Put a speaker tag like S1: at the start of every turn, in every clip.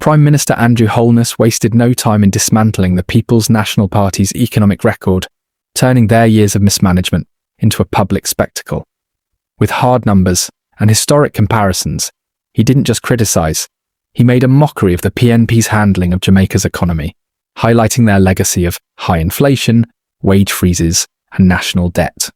S1: Prime Minister Andrew Holness wasted no time in dismantling the People's National Party's economic record, turning their years of mismanagement into a public spectacle. With hard numbers and historic comparisons, he didn't just criticise, he made a mockery of the PNP's handling of Jamaica's economy, highlighting their legacy of high inflation, wage freezes, and national debt.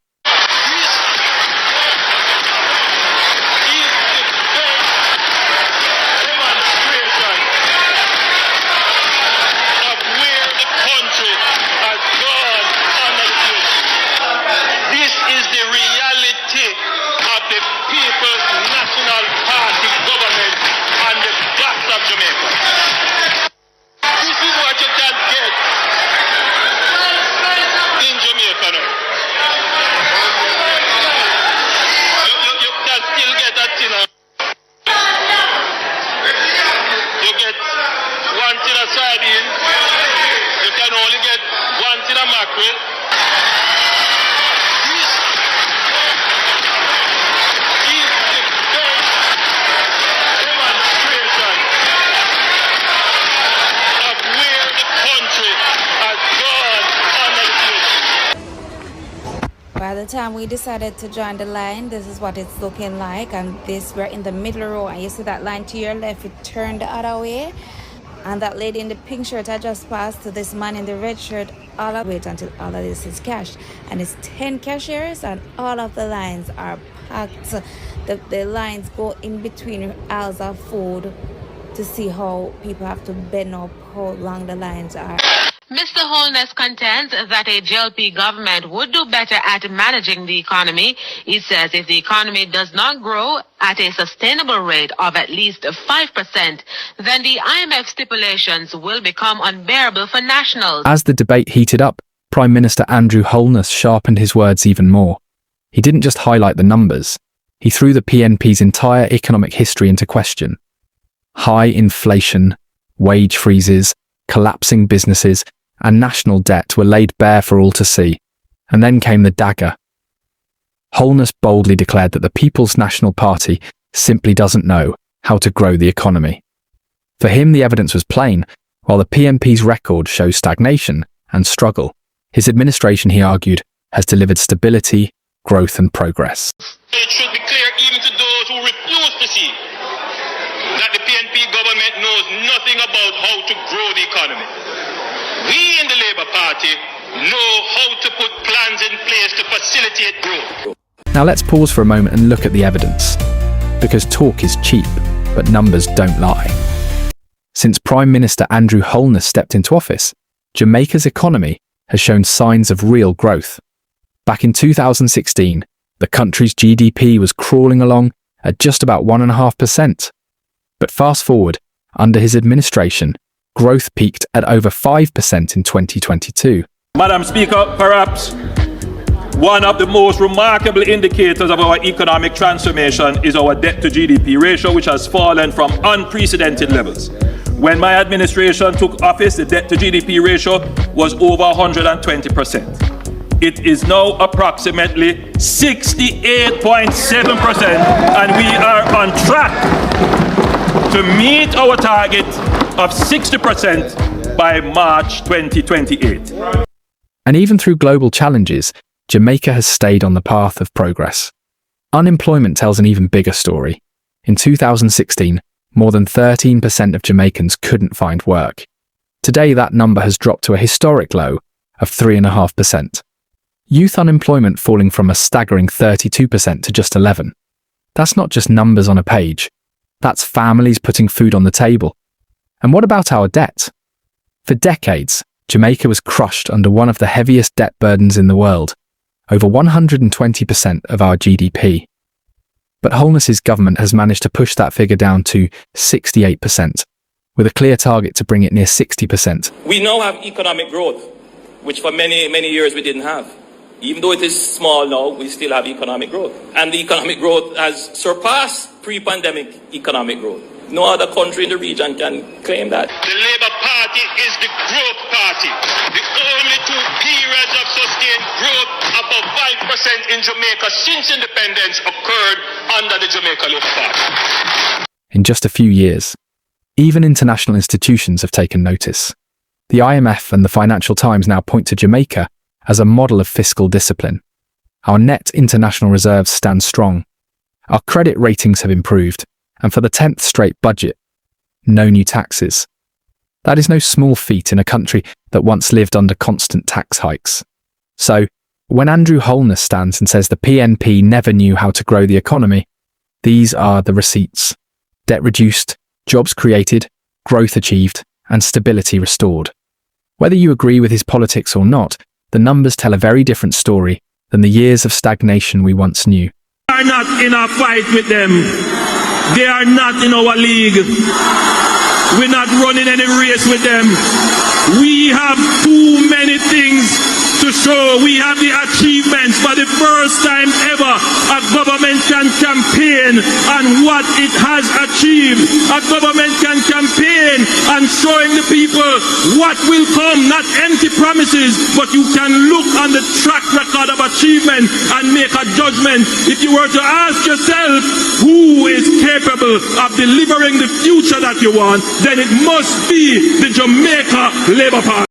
S2: By the time we decided to join the line, this is what it's looking like, and we're in the middle row, and you see that line to your left, it turned the other way, and that lady in the pink shirt I just passed to this man in the red shirt. All of wait until all of this is cash, and it's 10 cashiers, and all of the lines are packed. The lines go in between aisles of food to see how people have to bend up how long the lines are.
S3: Mr. Holness contends that a JLP government would do better at managing the economy. He says if the economy does not grow at a sustainable rate of at least 5%, then the IMF stipulations will become unbearable for nationals.
S1: As the debate heated up, Prime Minister Andrew Holness sharpened his words even more. He didn't just highlight the numbers, he threw the PNP's entire economic history into question. High inflation, wage freezes, collapsing businesses, and national debt were laid bare for all to see. And then came the dagger. Holness boldly declared that the People's National Party simply doesn't know how to grow the economy. For him, the evidence was plain. While the PNP's record shows stagnation and struggle, his administration, he argued, has delivered stability, growth and progress.
S4: It should be clear even to those who refuse to see that the PNP government knows nothing about how to grow the economy. We in the Labour Party know how to put plans in place to facilitate growth.
S1: Now let's pause for a moment and look at the evidence. Because talk is cheap, but numbers don't lie. Since Prime Minister Andrew Holness stepped into office, Jamaica's economy has shown signs of real growth. Back in 2016, the country's GDP was crawling along at just about 1.5%. But fast forward, under his administration, growth peaked at over 5% in 2022.
S5: Madam Speaker, perhaps one of the most remarkable indicators of our economic transformation is our debt-to-GDP ratio, which has fallen from unprecedented levels. When my administration took office, the debt-to-GDP ratio was over 120%. It is now approximately 68.7%, and we are on track to meet our target of 60% by March 2028.
S1: And even through global challenges, Jamaica has stayed on the path of progress. Unemployment tells an even bigger story. In 2016, more than 13% of Jamaicans couldn't find work. Today, that number has dropped to a historic low of 3.5%. Youth unemployment falling from a staggering 32% to just 11%. That's not just numbers on a page. That's families putting food on the table. And what about our debt? For decades, Jamaica was crushed under one of the heaviest debt burdens in the world, over 120% of our GDP. But Holness's government has managed to push that figure down to 68%, with a clear target to bring it near 60%.
S6: We now have economic growth, which for many, many years we didn't have. Even though it is small now, we still have economic growth. And the economic growth has surpassed pre-pandemic economic growth. No other country in the region can claim that.
S4: The Labour Party is the growth party. The only two periods of sustained growth above 5% in Jamaica since independence occurred under the Jamaica Labour Party.
S1: In just a few years, Even international institutions have taken notice. The IMF and the Financial Times now point to Jamaica as a model of fiscal discipline. Our net international reserves stand strong. Our credit ratings have improved, and for the 10th straight budget, no new taxes. That is no small feat in a country that once lived under constant tax hikes. So, when Andrew Holness stands and says the PNP never knew how to grow the economy, these are the receipts. Debt reduced, jobs created, growth achieved, and stability restored. Whether you agree with his politics or not, the numbers tell a very different story than the years of stagnation we once knew.
S7: We are not in a fight with them. They are not in our league. We're not running any race with them. We have too many things to show. We have the achievements. For the first time ever, a government can campaign on what it has achieved. A government can campaign on showing the people what will come, not empty promises, but you can look on the track record of achievement and make a judgment. If you were to ask yourself who is capable of delivering the future that you want, then it must be the Jamaica Labour Party.